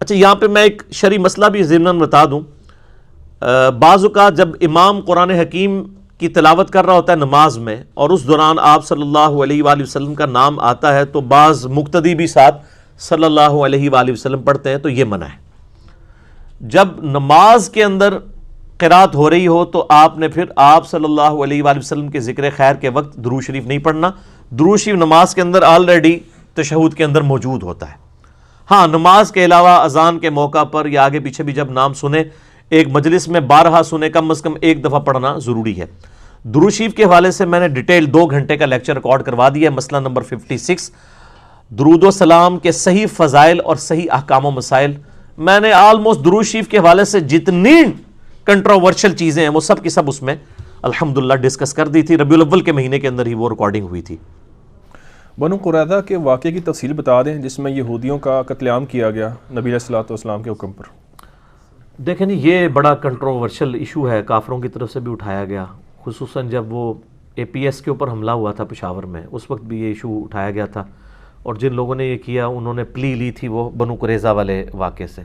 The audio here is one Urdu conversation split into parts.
اچھا یہاں پہ میں ایک شرعی مسئلہ بھی ضمناً بتا دوں. بعض اوقات جب امام قرآن حکیم کی تلاوت کر رہا ہوتا ہے نماز میں اور اس دوران آپ صلی اللہ علیہ وآلہ وسلم کا نام آتا ہے تو بعض مقتدی بھی ساتھ صلی اللہ علیہ وآلہ وسلم پڑھتے ہیں، تو یہ منع ہے. جب نماز کے اندر قرات ہو رہی ہو تو آپ نے پھر آپ صلی اللہ علیہ وآلہ وسلم کے ذکر خیر کے وقت درود شریف نہیں پڑھنا. درود شریف نماز کے اندر آلریڈی تشہد کے اندر موجود ہوتا ہے. ہاں نماز کے علاوہ اذان کے موقع پر یا آگے پیچھے بھی جب نام سنے ایک مجلس میں بارہا سنے، کم از کم ایک دفعہ پڑھنا ضروری ہے. درود شریف کے حوالے سے میں نے ڈیٹیل 2 گھنٹے کا لیکچر ریکارڈ کروا دیا ہے، مسئلہ نمبر 56 درود و سلام کے صحیح فضائل اور صحیح احکام و مسائل. میں نے آلموسٹ درود شریف کے حوالے سے جتنی کنٹروورشل چیزیں ہیں وہ سب کی سب اس میں الحمدللہ ڈسکس کر دی تھی. ربیع الاول کے مہینے کے اندر ہی وہ ریکارڈنگ ہوئی تھی. بنو قریظہ کے واقعے کی تفصیل بتا دیں جس میں یہودیوں کا قتل عام کیا گیا نبی علیہ الصلوۃ والسلام کے حکم پر. دیکھیں یہ بڑا کنٹروورشل ایشو ہے، کافروں کی طرف سے بھی اٹھایا گیا، خصوصاً جب وہ اے پی ایس کے اوپر حملہ ہوا تھا پشاور میں، اس وقت بھی یہ ایشو اٹھایا گیا تھا. اور جن لوگوں نے یہ کیا انہوں نے پلی لی تھی وہ بنو قریظہ والے واقعے سے،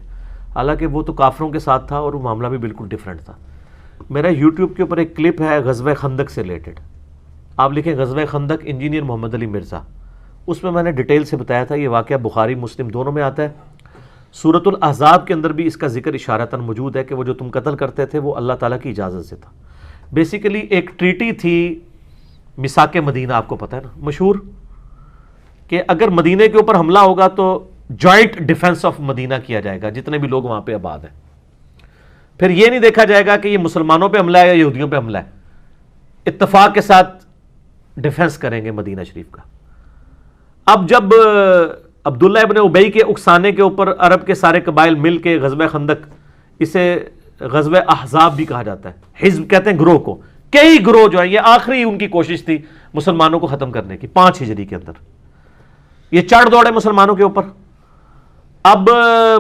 حالانکہ وہ تو کافروں کے ساتھ تھا اور وہ معاملہ بھی بالکل ڈیفرنٹ تھا. میرا یوٹیوب کے اوپر ایک کلپ ہے غزوہ خندق سے ریلیٹڈ، آپ لکھیں غزوہ خندق انجینئر محمد علی مرزا، اس میں نے ڈیٹیل سے بتایا تھا. یہ واقعہ بخاری مسلم دونوں میں آتا ہے. سورۃ الاحزاب کے اندر بھی اس کا ذکر اشارتاً موجود ہے کہ وہ جو تم قتل کرتے تھے وہ اللہ تعالیٰ کی اجازت سے تھا. بیسیکلی ایک ٹریٹی تھی میثاق مدینہ، آپ کو پتہ ہے نا، مشہور، کہ اگر مدینہ کے اوپر حملہ ہوگا تو جوائنٹ ڈیفنس آف مدینہ کیا جائے گا، جتنے بھی لوگ وہاں پہ آباد ہیں. پھر یہ نہیں دیکھا جائے گا کہ یہ مسلمانوں پہ حملہ ہے یا یہودیوں پہ حملہ ہے، اتفاق کے ساتھ ڈیفنس کریں گے مدینہ شریف کا. اب جب عبداللہ ابن ابی کے اکسانے کے اوپر عرب کے سارے قبائل مل کے غزوہ خندق، اسے غزوہ احزاب بھی کہا جاتا ہے، حزب کہتے ہیں گروہ کو، کئی گروہ جو ہیں، یہ آخری ان کی کوشش تھی مسلمانوں کو ختم کرنے کی 5 ہجری کے اندر. یہ چڑھ دوڑے مسلمانوں کے اوپر. اب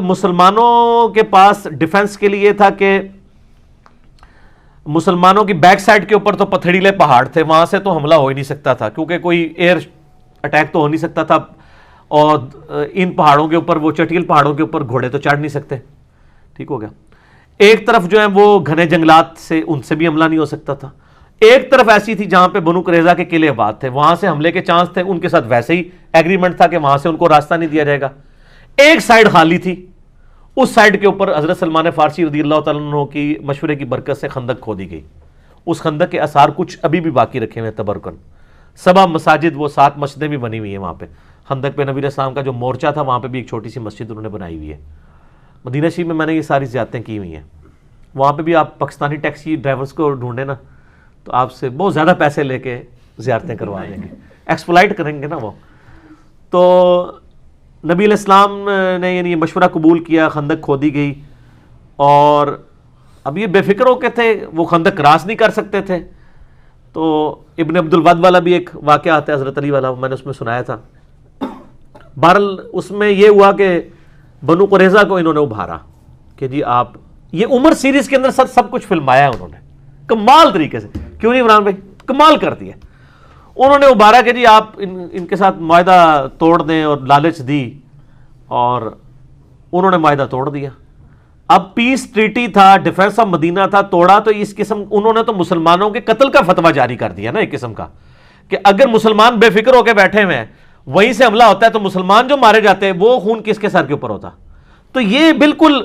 مسلمانوں کے پاس ڈیفنس کے لیے تھا کہ مسلمانوں کی بیک سائڈ کے اوپر تو پتھریلے پہاڑ تھے، وہاں سے تو حملہ ہو ہی نہیں سکتا تھا کیونکہ کوئی ایئر اٹیک تو ہو نہیں سکتا تھا، اور ان پہاڑوں کے اوپر وہ چٹیل پہاڑوں کے اوپر گھوڑے تو چڑھ نہیں سکتے. ٹھیک ہو گیا. ایک طرف جو ہے وہ گھنے جنگلات سے، ان سے بھی حملہ نہیں ہو سکتا تھا. ایک طرف ایسی تھی جہاں پہ بنو قریظہ کے قلعے آباد تھے، وہاں سے حملے کے چانس تھے، ان کے ساتھ ویسے ہی ایگریمنٹ تھا کہ وہاں سے ان کو راستہ نہیں دیا جائے گا. ایک سائیڈ خالی تھی، اس سائیڈ کے اوپر حضرت سلمان فارسی رضی اللہ تعالیٰ عنہ کی مشورے کی برکت سے خندق کھودی گئی. اس خندق کے آثار کچھ ابھی بھی باقی رکھے ہوئے تبرکن. 7 مساجد، وہ 7 مسجدیں بھی بنی ہوئی ہیں وہاں پہ. خندق پہ نبی علیہ السلام کا جو مورچہ تھا وہاں پہ بھی ایک چھوٹی سی مسجد انہوں نے بنائی ہوئی ہے. مدینہ شریف میں نے یہ ساری زیارتیں کی ہوئی ہیں. وہاں پہ بھی آپ پاکستانی ٹیکسی ڈرائیورز کو ڈھونڈیں نا تو آپ سے بہت زیادہ پیسے لے کے زیارتیں کروا دیں گے، ایکسپلائٹ کریں گے نا وہ. تو نبی علیہ السلام نے یعنی یہ مشورہ قبول کیا، خندق کھودی گئی. اور اب یہ بے فکر ہو کے تھے، وہ خندق کراس نہیں کر سکتے تھے. تو ابن عبد الود والا بھی ایک واقعہ آتا ہے حضرت علی والا، میں نے اس میں سنایا تھا. بہرحال اس میں یہ ہوا کہ بنو قریظہ کو انہوں نے ابھارا کہ جی آپ، یہ عمر سیریز کے اندر سب کچھ فلمایا ہے انہوں نے کمال طریقے سے، کیوں نہیں عمران بھائی، کمال کر دیا. انہوں نے ابھارا کہ جی آپ ان کے ساتھ معاہدہ توڑ دیں اور لالچ دی، اور انہوں نے معاہدہ توڑ دیا. اب پیس ٹریٹی تھا، ڈیفنس آف مدینہ تھا، توڑا تو اس قسم انہوں نے تو مسلمانوں کے قتل کا فتویٰ جاری کر دیا نا ایک قسم کا، کہ اگر مسلمان بے فکر ہو کے بیٹھے ہوئے ہیں، وہیں سے حملہ ہوتا ہے تو مسلمان جو مارے جاتے ہیں وہ خون کس کے سر کے اوپر ہوتا. تو یہ بالکل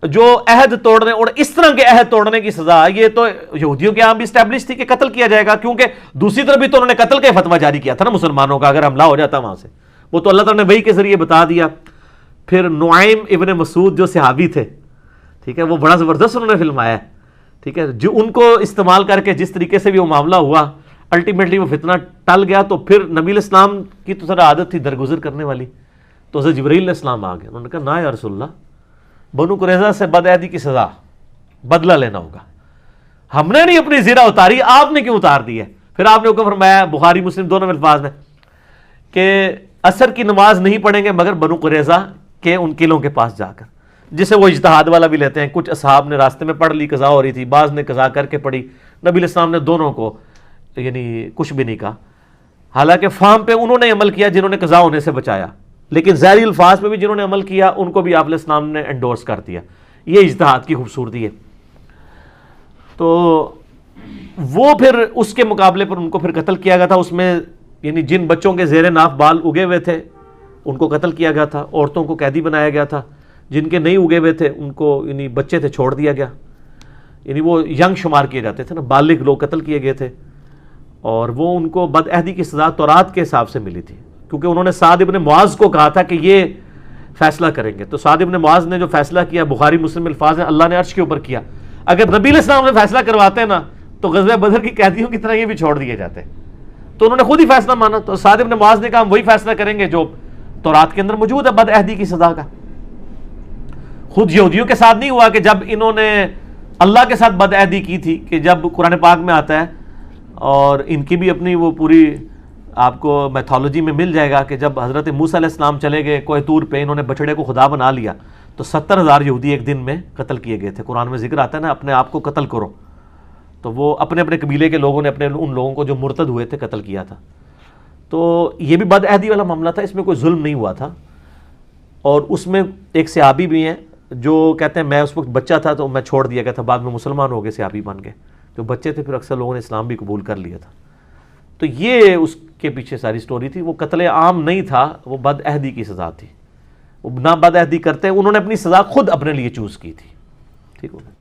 جو عہد توڑنے اور اس طرح کے عہد توڑنے کی سزا، یہ تو یہودیوں کے یہاں بھی اسٹیبلش تھی کہ قتل کیا جائے گا، کیونکہ دوسری طرف بھی تو انہوں نے قتل کا فتویٰ جاری کیا تھا نا مسلمانوں کا اگر حملہ ہو جاتا وہاں سے. وہ تو اللہ تعالیٰ نے وحی کے ذریعے بتا دیا. پھر نعیم ابن مسعود جو صحابی تھے، ٹھیک ہے، وہ بڑا زبردست انہوں نے فلمایا ہے، ٹھیک ہے، جو ان کو استعمال کر کے جس طریقے سے بھی وہ معاملہ ہوا، الٹیمیٹلی وہ فتنہ ٹل گیا. تو پھر نبی علیہ السلام کی تو ذرا عادت تھی درگزر کرنے والی، تو حضرت جبرائیل علیہ السلام آ گئے. انہوں نے کہا نا یا رسول اللہ، بنو قریظہ سے بدعہدی کی سزا بدلہ لینا ہوگا، ہم نے نہیں اپنی زیرہ اتاری، آپ نے کیوں اتار دی ہے؟ پھر آپ نے حکم فرمایا بخاری مسلم دونوں الفاظ میں کہ عصر کی نماز نہیں پڑھیں گے مگر بنو قریظہ کے ان قلعوں کے پاس جا کر، جسے وہ اجتہاد والا بھی لیتے ہیں. کچھ اصحاب نے راستے میں پڑھ لی، قضا ہو رہی تھی، بعض نے قضا کر کے پڑھی. نبی علیہ السلام نے دونوں کو یعنی کچھ بھی نہیں کہا، حالانکہ فام پہ انہوں نے عمل کیا جنہوں نے قضا ہونے سے بچایا. لیکن ظاہری الفاظ پہ بھی جنہوں نے عمل کیا ان کو بھی آپ علیہ السلام نے انڈورس کر دیا. یہ اجتہاد کی خوبصورتی ہے. تو وہ پھر اس کے مقابلے پر ان کو پھر قتل کیا گیا تھا. اس میں یعنی جن بچوں کے زیر ناف بال اگے ہوئے تھے ان کو قتل کیا گیا تھا, عورتوں کو قیدی بنایا گیا تھا, جن کے نہیں اگے ہوئے تھے ان کو یعنی بچے تھے چھوڑ دیا گیا, یعنی وہ ینگ شمار کیے جاتے تھے نا, بالغ لوگ قتل کیے گئے تھے. اور وہ ان کو بدعہدی کی سزا تورات کے حساب سے ملی تھی, کیونکہ انہوں نے سعد ابن معاذ کو کہا تھا کہ یہ فیصلہ کریں گے. تو سعد ابن معاذ نے جو فیصلہ کیا, بخاری مسلم الفاظ ہیں, اللہ نے عرش کے اوپر کیا. اگر نبی علیہ السلام نے فیصلہ کرواتے نا تو غزوہ بدر کی قیدیوں کی طرح یہ بھی چھوڑ دیے جاتے. تو انہوں نے خود ہی فیصلہ مانا. تو سعد ابن معاذ نے کہا ہم وہی فیصلہ کریں گے جو تورات کے اندر موجود ہے بدعہدی کی سزا کا. خود یہودیوں کے ساتھ نہیں ہوا کہ جب انہوں نے اللہ کے ساتھ بدعہدی کی تھی, کہ جب قرآن پاک میں آتا ہے اور ان کی بھی اپنی وہ پوری آپ کو میتھولوجی میں مل جائے گا کہ جب حضرت موسیٰ علیہ السلام چلے گئے کوہ طور پہ, انہوں نے بچڑے کو خدا بنا لیا تو 70,000 یہودی ایک دن میں قتل کیے گئے تھے. قرآن میں ذکر آتا ہے نا اپنے آپ کو قتل کرو, تو وہ اپنے اپنے قبیلے کے لوگوں نے اپنے ان لوگوں کو جو مرتد ہوئے تھے قتل کیا تھا. تو یہ بھی بدعہدی والا معاملہ تھا, اس میں کوئی ظلم نہیں ہوا تھا. اور اس میں ایک صحابی بھی ہیں جو کہتے ہیں میں اس وقت بچہ تھا تو میں چھوڑ دیا گیا تھا, بعد میں مسلمان ہو گئے, صحابی بن گئے. جو بچے تھے پھر اکثر لوگوں نے اسلام بھی قبول کر لیا تھا. تو یہ اس کے پیچھے ساری سٹوری تھی. وہ قتل عام نہیں تھا, وہ بدعہدی کی سزا تھی. وہ نہ بدعہدی کرتے, انہوں نے اپنی سزا خود اپنے لیے چوز کی تھی. ٹھیک ہو گیا.